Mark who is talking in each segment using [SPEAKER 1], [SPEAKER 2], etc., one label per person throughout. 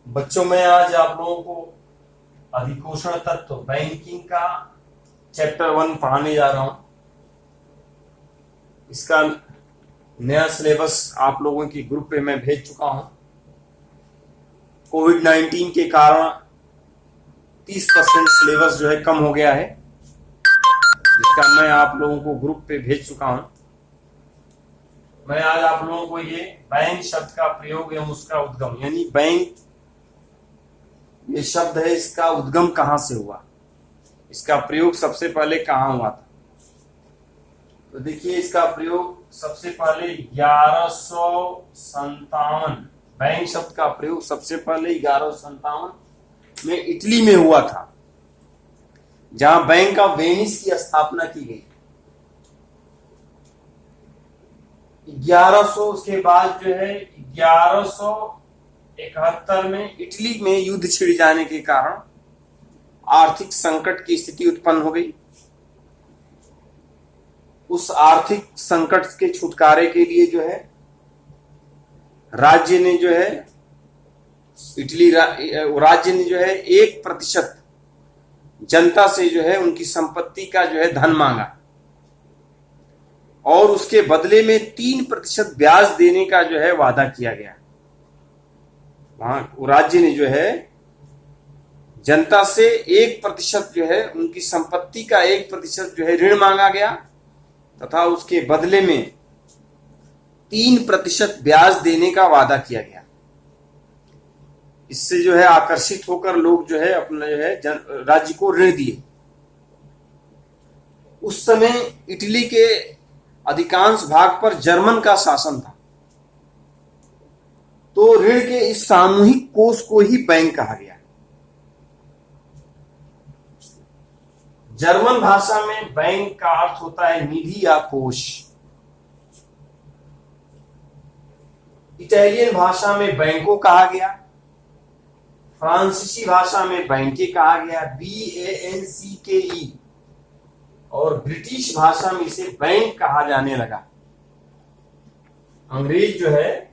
[SPEAKER 1] बच्चों में आज आप लोगों को अधिकोषण तत्व बैंकिंग का चैप्टर 1 पढ़ाने जा रहा हूं। इसका नया सिलेबस आप लोगों की ग्रुप पे मैं भेज चुका हूं। कोविड-19 के कारण 30% सिलेबस जो है कम हो गया है, जिसका मैं आप लोगों को ग्रुप पे भेज चुका हूं। मैं आज आप लोगों को ये बैंक शब्द का प्रयोग एवं उसका उद्गम, यानी बैंक ये शब्द है, इसका उद्गम कहां से हुआ, इसका प्रयोग सबसे पहले कहां हुआ था। तो देखिए, इसका प्रयोग सबसे पहले 1157, बैंक शब्द का प्रयोग सबसे पहले 1157 में इटली में हुआ था, जहां बैंक ऑफ वेनिस की स्थापना की गई। 1100 उसके बाद जो है 1171 में इटली में युद्ध छिड़ जाने के कारण आर्थिक संकट की स्थिति उत्पन्न हो गई। उस आर्थिक संकट के छुटकारे के लिए जो है राज्य ने जो है इटली राज्य ने जो है 1% जनता से जो है उनकी संपत्ति का जो है धन मांगा और उसके बदले में 3% ब्याज देने का जो है वादा किया गया। वहां राज्य ने जो है जनता से 1% जो है उनकी संपत्ति का 1% जो है ऋण मांगा गया तथा उसके बदले में 3% ब्याज देने का वादा किया गया। इससे जो है आकर्षित होकर लोग जो है अपने जो है राज्य को ऋण दिए। उस समय इटली के अधिकांश भाग पर जर्मन का शासन था, तो ऋण के इस सामूहिक कोष को ही बैंक कहा गया। जर्मन भाषा में बैंक का अर्थ होता है निधि या कोष। इटालियन भाषा में बैंको कहा गया, फ्रांसीसी भाषा में बैंके कहा गया, BANCKE, और ब्रिटिश भाषा में इसे बैंक कहा जाने लगा। अंग्रेज जो है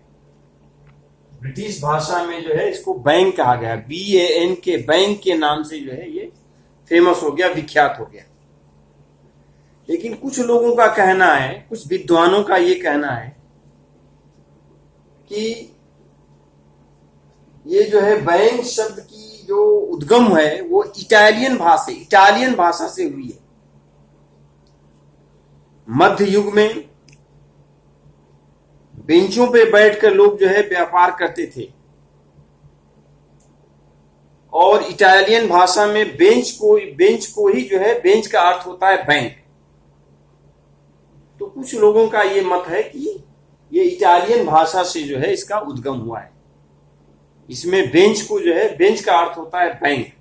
[SPEAKER 1] ब्रिटिश भाषा में जो है इसको बैंक कहा गया, BANK, बैंक के नाम से जो है ये फेमस हो गया, विख्यात हो गया। लेकिन कुछ लोगों का कहना है, कुछ विद्वानों का ये कहना है कि ये जो है बैंक शब्द की जो उद्गम है वो इटालियन भाषा से हुई है। मध्य युग में बेंचों पे बैठकर लोग जो है व्यापार करते थे और इटालियन भाषा में बेंच को ही जो है बेंच का अर्थ होता है बैंक। तो कुछ लोगों का ये मत है कि ये इटालियन भाषा से जो है इसका उद्गम हुआ है। इसमें बेंच को जो है बेंच का अर्थ होता है बैंक।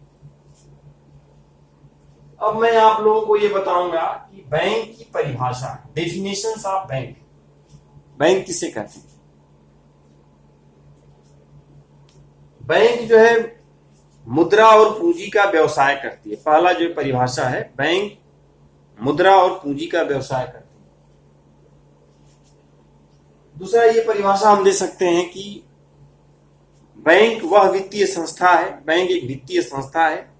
[SPEAKER 1] अब मैं आप लोगों को ये बताऊंगा कि बैंक की परिभाषा, डेफिनेशंस ऑफ बैंक, बैंक किसे कहते हैं। बैंक जो है मुद्रा और पूंजी का व्यवसाय करती है। पहला जो परिभाषा है, बैंक मुद्रा और पूंजी का व्यवसाय करती है। दूसरा ये परिभाषा हम दे सकते हैं कि बैंक वह वित्तीय संस्था है, बैंक एक वित्तीय संस्था है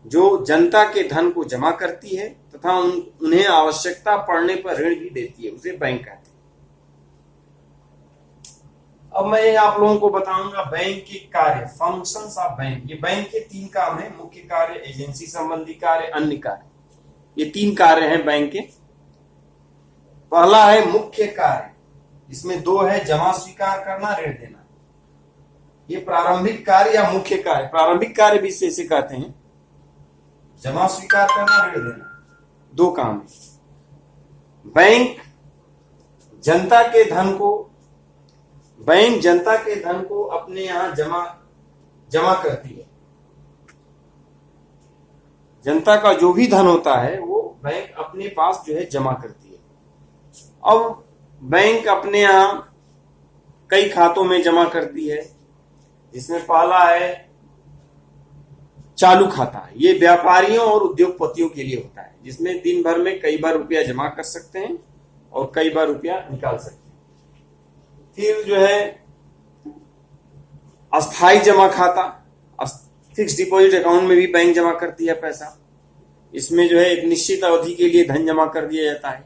[SPEAKER 1] जो जनता के धन को जमा करती है तथा उन्हें आवश्यकता पड़ने पर ऋण भी देती है, उसे बैंक कहते हैं। अब मैं आप लोगों को बताऊंगा बैंक के कार्य, फंक्शंस ऑफ बैंक। ये बैंक के 3 काम है, मुख्य कार्य, एजेंसी संबंधी कार्य, अन्य कार्य। ये 3 कार्य हैं बैंक के। पहला है मुख्य कार्य, इसमें 2 है, जमा स्वीकार करना, ऋण देना। ये प्रारंभिक कार्य या मुख्य कार्य, प्रारंभिक कार्य भी इसे कहते हैं। जमा स्वीकार करना, ऋण देना, 2 काम है। बैंक जनता के धन को अपने यहां जमा करती है। जनता का जो भी धन होता है वो बैंक अपने पास जो है जमा करती है। अब बैंक अपने यहां कई खातों में जमा करती है, जिसमें पहला है चालू खाता। ये व्यापारियों और उद्योगपतियों के लिए होता है, जिसमें दिन भर में कई बार रुपया जमा कर सकते हैं और कई बार रुपया निकाल सकते हैं। फिर जो है अस्थाई जमा खाता, फिक्स डिपॉजिट अकाउंट में भी बैंक जमा करती है पैसा। इसमें जो है एक निश्चित अवधि के लिए धन जमा कर दिया जाता है।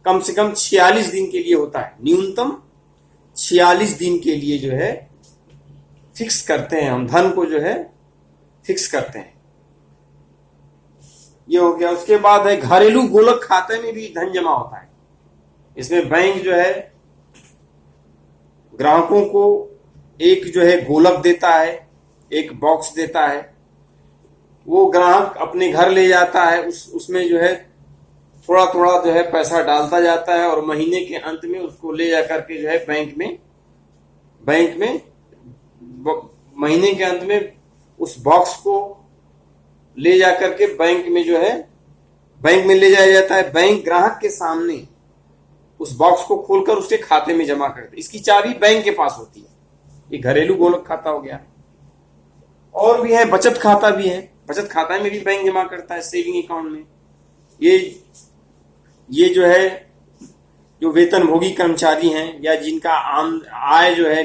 [SPEAKER 1] कम से कम 46 दिन के लिए होता है, न्यूनतम 46 दिन के लिए जो है फिक्स करते हैं हम, धन को जो है फिक्स करते हैं। ये हो गया। उसके बाद है घरेलू गोलक खाते में भी धन जमा होता है। इसमें बैंक जो है ग्राहकों को एक जो है गोलक देता है, एक बॉक्स देता है। वो ग्राहक अपने घर ले जाता है, उसमें जो है थोड़ा थोड़ा जो है पैसा डालता जाता है और महीने के अंत में उसको ले जा करके जो है बैंक में महीने के अंत में उस बॉक्स को ले जा करके बैंक में ले जाया जाता है। बैंक ग्राहक के सामने उस बॉक्स को खोलकर उसके खाते में जमा करते। इसकी चाबी बैंक के पास होती है। ये घरेलू गोलक खाता हो गया। और भी है, बचत खाता भी है। बचत खाता में भी बैंक जमा करता है, सेविंग अकाउंट में। ये जो है जो वेतनभोगी कर्मचारी हैं या जिनका आय जो है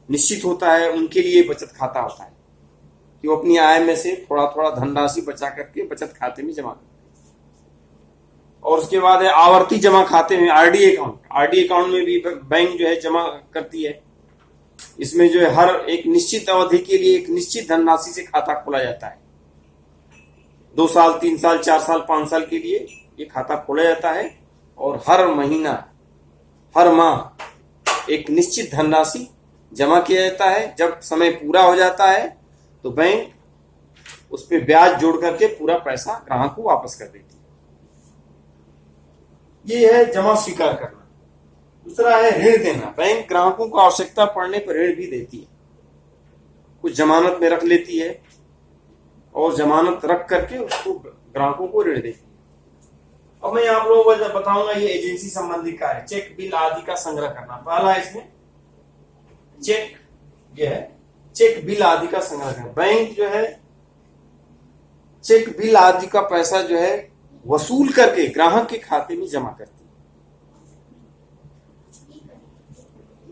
[SPEAKER 1] निश्चित होता है, उनके लिए बचत खाता होता है कि वो अपनी आय में से थोड़ा थोड़ा धनराशि बचा करके बचत खाते में जमा करते हैं। और उसके बाद है आवर्ती जमा खाते में आरडी अकाउंट में भी बैंक जो है जमा करती है। इसमें जो है हर एक निश्चित अवधि के लिए एक निश्चित धनराशि से खाता खोला जाता है। 2 साल, 3 साल, 4 साल, 5 साल के लिए ये खाता खोला जाता है और हर महीना, हर माह एक निश्चित धनराशि जमा किया जाता है। जब समय पूरा हो जाता है तो बैंक उस पर ब्याज जोड़ करके पूरा पैसा ग्राहक को वापस कर देती है। ये है जमा स्वीकार करना। दूसरा है ऋण देना। बैंक ग्राहकों को आवश्यकता पड़ने पर ऋण भी देती है। कुछ जमानत में रख लेती है और जमानत रख करके उसको ग्राहकों को ऋण देती है। अब मैं आप लोगों को बताऊंगा ये एजेंसी संबंधी कार्य, चेक बिल आदि का संग्रह करना। पहला इसमें चेक बिल आदि का संग्रह करना। बैंक जो है चेक बिल आदि का पैसा जो है वसूल करके ग्राहक के खाते में जमा करती है।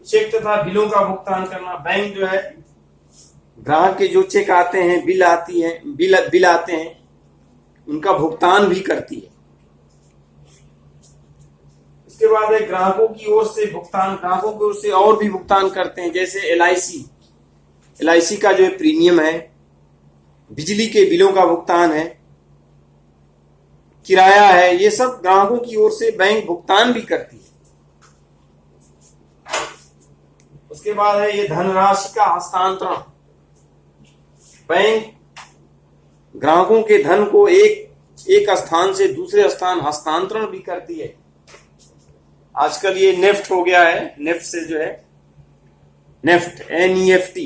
[SPEAKER 1] चेक तथा बिलों का भुगतान करना। बैंक जो है ग्राहक के जो चेक आते हैं, बिल आते हैं, उनका भुगतान भी करती है। इसके बाद है ग्राहकों की ओर से और भी भुगतान करते हैं, जैसे एलआईसी का जो है प्रीमियम है, बिजली के बिलों का भुगतान है, किराया है। ये सब ग्राहकों की ओर से बैंक भुगतान भी करती है। उसके बाद है ये धनराशि का हस्तांतरण। बैंक ग्राहकों के धन को एक स्थान से दूसरे स्थान हस्तांतरण भी करती है। आजकल ये नेफ्ट हो गया है। नेफ्ट से जो है NEFT,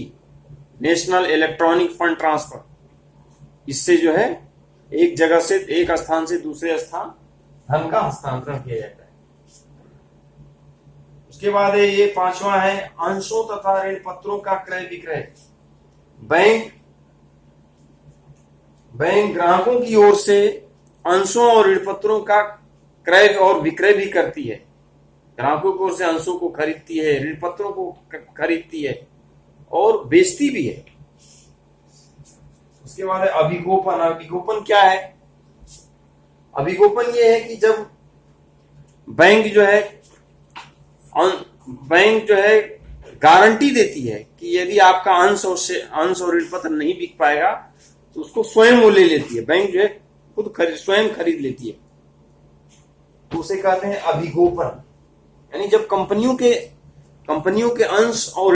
[SPEAKER 1] national electronic fund transfer, इससे जो है एक जगह से एक स्थान से दूसरे स्थान धन का हस्तांतरण किया जाता है। उसके बाद है ये 5वां है अंशों तथा ऋण पत्रों का क्रय विक्रय। बैंक ग्राहकों की ओर से अंशों और ऋण पत्रों का क्रय और विक्रय भी करती है। ग्राहकों की ओर से अंशों को खरीदती है, ऋण पत्रों को खरीदती है और बेचती भी है। उसके बाद है अभिगोपन। अभिगोपन क्या है? अभिगोपन ये है कि जब बैंक जो है गारंटी देती है कि यदि आपका अंश और ऋण पत्र नहीं बिक पाएगा तो उसको स्वयं वो ले लेती है। बैंक जो है खुद स्वयं खरीद लेती है, तो उसे कहते हैं अभिगोपन। यानी जब कंपनियों के अंश और